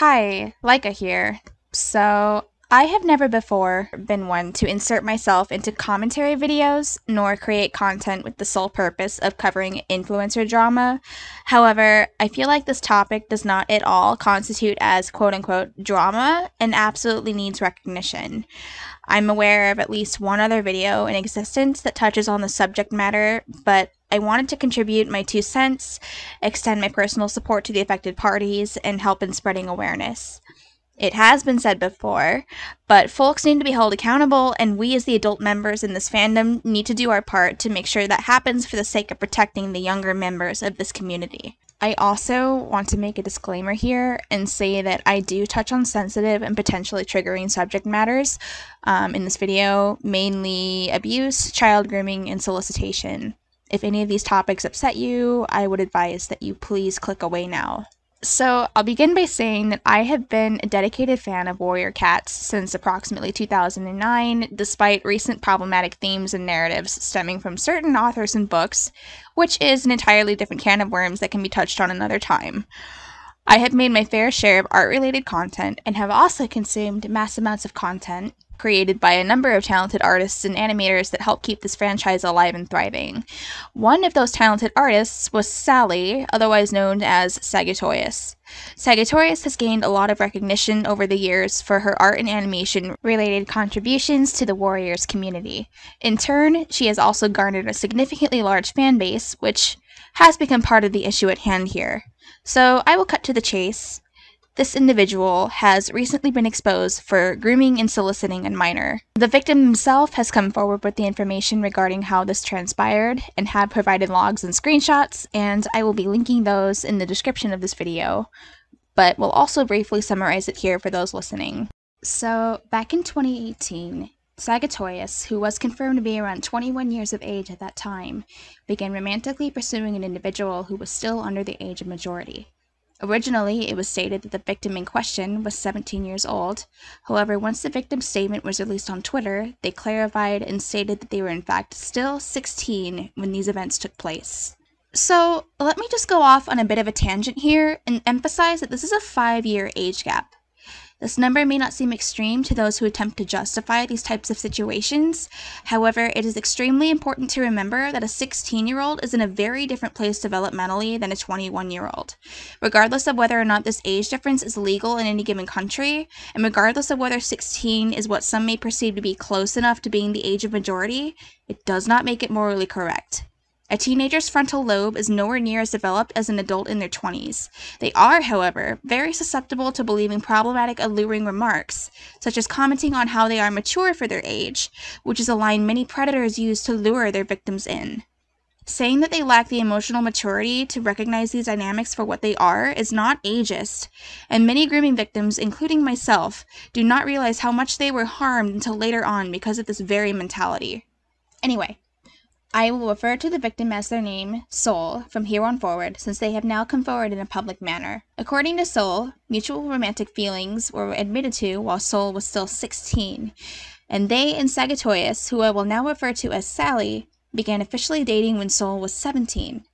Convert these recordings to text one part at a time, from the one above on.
Hi, Leica here. So, I have never before been one to insert myself into commentary videos, nor create content with the sole purpose of covering influencer drama. However, I feel like this topic does not at all constitute as quote-unquote drama and absolutely needs recognition. I'm aware of at least one other video in existence that touches on the subject matter, but I wanted to contribute my 2 cents, extend my personal support to the affected parties, and help in spreading awareness. It has been said before, but folks need to be held accountable, and we as the adult members in this fandom need to do our part to make sure that happens for the sake of protecting the younger members of this community. I also want to make a disclaimer here and say that I do touch on sensitive and potentially triggering subject matters in this video, mainly abuse, child grooming, and solicitation. If any of these topics upset you, I would advise that you please click away now. So, I'll begin by saying that I have been a dedicated fan of warrior cats since approximately 2009, despite recent problematic themes and narratives stemming from certain authors and books, which is an entirely different can of worms that can be touched on another time. I have made my fair share of art-related content and have also consumed mass amounts of content created by a number of talented artists and animators that help keep this franchise alive and thriving. One of those talented artists was Sally, otherwise known as Sagutoyas. Sagutoyas has gained a lot of recognition over the years for her art and animation related contributions to the Warriors community. In turn, she has also garnered a significantly large fan base, which has become part of the issue at hand here. So I will cut to the chase. This individual has recently been exposed for grooming and soliciting a minor. The victim himself has come forward with the information regarding how this transpired and have provided logs and screenshots, and I will be linking those in the description of this video, but will also briefly summarize it here for those listening. So, back in 2018, Sagutoyas, who was confirmed to be around 21 years of age at that time, began romantically pursuing an individual who was still under the age of majority. Originally, it was stated that the victim in question was 17 years old. However, once the victim's statement was released on Twitter, they clarified and stated that they were in fact still 16 when these events took place. So, let me just go off on a bit of a tangent here and emphasize that this is a 5-year age gap. This number may not seem extreme to those who attempt to justify these types of situations. However, it is extremely important to remember that a 16-year-old is in a very different place developmentally than a 21-year-old. Regardless of whether or not this age difference is legal in any given country, and regardless of whether 16 is what some may perceive to be close enough to being the age of majority, it does not make it morally correct. A teenager's frontal lobe is nowhere near as developed as an adult in their 20s. They are, however, very susceptible to believing problematic, alluring remarks, such as commenting on how they are mature for their age, which is a line many predators use to lure their victims in. Saying that they lack the emotional maturity to recognize these dynamics for what they are is not ageist, and many grooming victims, including myself, do not realize how much they were harmed until later on because of this very mentality. Anyway, I will refer to the victim as their name, Soul, from here on forward, since they have now come forward in a public manner. According to Soul, mutual romantic feelings were admitted to while Soul was still 16, and they and Sagutoyas, who I will now refer to as Sally, began officially dating when Soul was 17.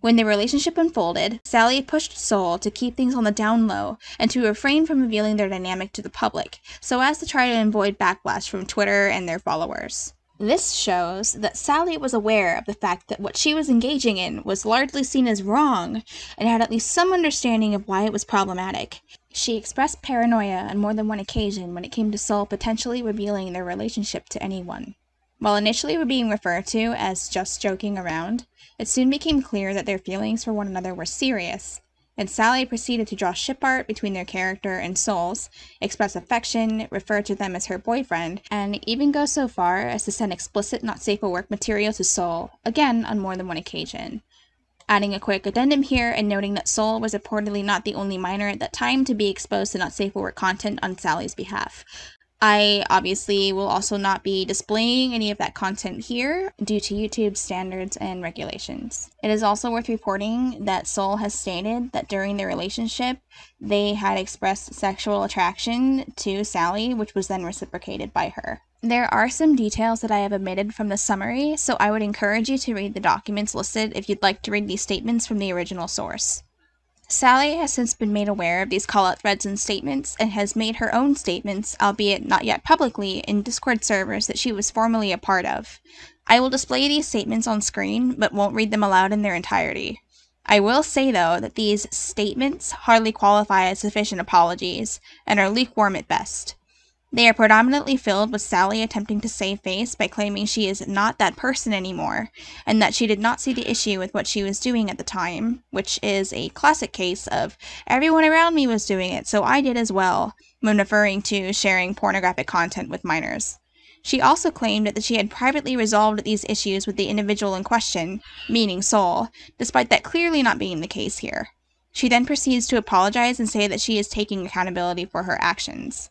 When the relationship unfolded, Sally pushed Soul to keep things on the down low and to refrain from revealing their dynamic to the public, so as to try to avoid backlash from Twitter and their followers. This shows that Sally was aware of the fact that what she was engaging in was largely seen as wrong, and had at least some understanding of why it was problematic. She expressed paranoia on more than one occasion when it came to Soul potentially revealing their relationship to anyone. While initially being referred to as just joking around, it soon became clear that their feelings for one another were serious, and Sally proceeded to draw ship art between their character and Soul's, express affection, refer to them as her boyfriend, and even go so far as to send explicit not safe for work material to Soul, again on more than one occasion. Adding a quick addendum here and noting that Soul was reportedly not the only minor at that time to be exposed to not safe for work content on Sally's behalf. I obviously will also not be displaying any of that content here due to YouTube's standards and regulations. It is also worth reporting that Soul has stated that during their relationship, they had expressed sexual attraction to Sally, which was then reciprocated by her. There are some details that I have omitted from the summary, so I would encourage you to read the documents listed if you'd like to read these statements from the original source. Sally has since been made aware of these call-out threads and statements and has made her own statements, albeit not yet publicly, in Discord servers that she was formerly a part of. I will display these statements on screen, but won't read them aloud in their entirety. I will say, though, that these statements hardly qualify as sufficient apologies, and are lukewarm at best. They are predominantly filled with Sally attempting to save face by claiming she is not that person anymore, and that she did not see the issue with what she was doing at the time, which is a classic case of, everyone around me was doing it, so I did as well, when referring to sharing pornographic content with minors. She also claimed that she had privately resolved these issues with the individual in question, meaning Sol, despite that clearly not being the case here. She then proceeds to apologize and say that she is taking accountability for her actions.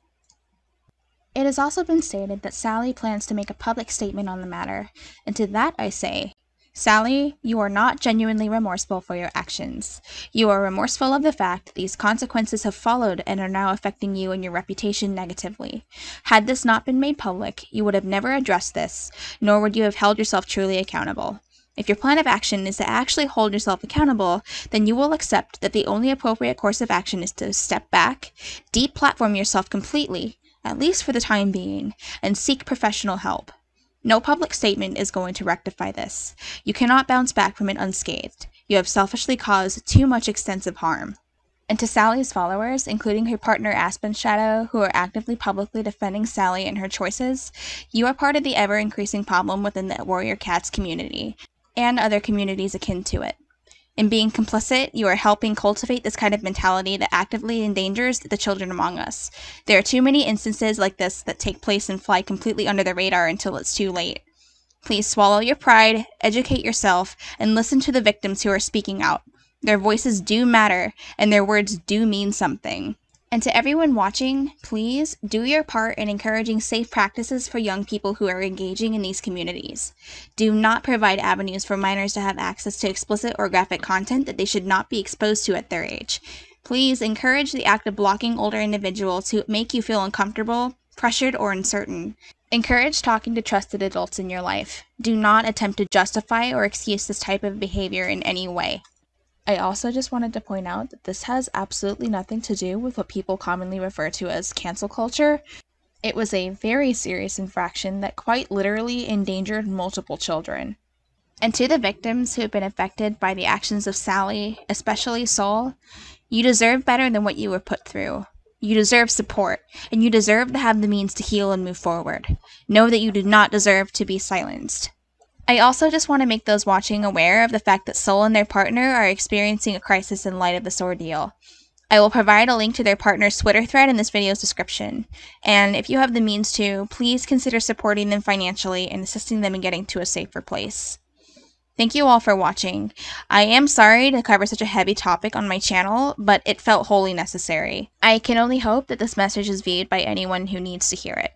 It has also been stated that Sally plans to make a public statement on the matter, and to that I say, Sally, you are not genuinely remorseful for your actions. You are remorseful of the fact that these consequences have followed and are now affecting you and your reputation negatively. Had this not been made public, you would have never addressed this, nor would you have held yourself truly accountable. If your plan of action is to actually hold yourself accountable, then you will accept that the only appropriate course of action is to step back, deplatform yourself completely, at least for the time being, and seek professional help. No public statement is going to rectify this. You cannot bounce back from it unscathed. You have selfishly caused too much extensive harm. And to Sally's followers, including her partner Aspen Shadow, who are actively publicly defending Sally and her choices, you are part of the ever-increasing problem within the Warrior Cats community, and other communities akin to it. In being complicit, you are helping cultivate this kind of mentality that actively endangers the children among us. There are too many instances like this that take place and fly completely under the radar until it's too late. Please swallow your pride, educate yourself, and listen to the victims who are speaking out. Their voices do matter, and their words do mean something. And to everyone watching, please do your part in encouraging safe practices for young people who are engaging in these communities. Do not provide avenues for minors to have access to explicit or graphic content that they should not be exposed to at their age. Please encourage the act of blocking older individuals who make you feel uncomfortable, pressured, or uncertain. Encourage talking to trusted adults in your life. Do not attempt to justify or excuse this type of behavior in any way. I also just wanted to point out that this has absolutely nothing to do with what people commonly refer to as cancel culture. It was a very serious infraction that quite literally endangered multiple children. And to the victims who have been affected by the actions of Sally, especially Sol, you deserve better than what you were put through. You deserve support, and you deserve to have the means to heal and move forward. Know that you do not deserve to be silenced. I also just want to make those watching aware of the fact that Sol and their partner are experiencing a crisis in light of this ordeal. I will provide a link to their partner's Twitter thread in this video's description, and if you have the means to, please consider supporting them financially and assisting them in getting to a safer place. Thank you all for watching. I am sorry to cover such a heavy topic on my channel, but it felt wholly necessary. I can only hope that this message is viewed by anyone who needs to hear it.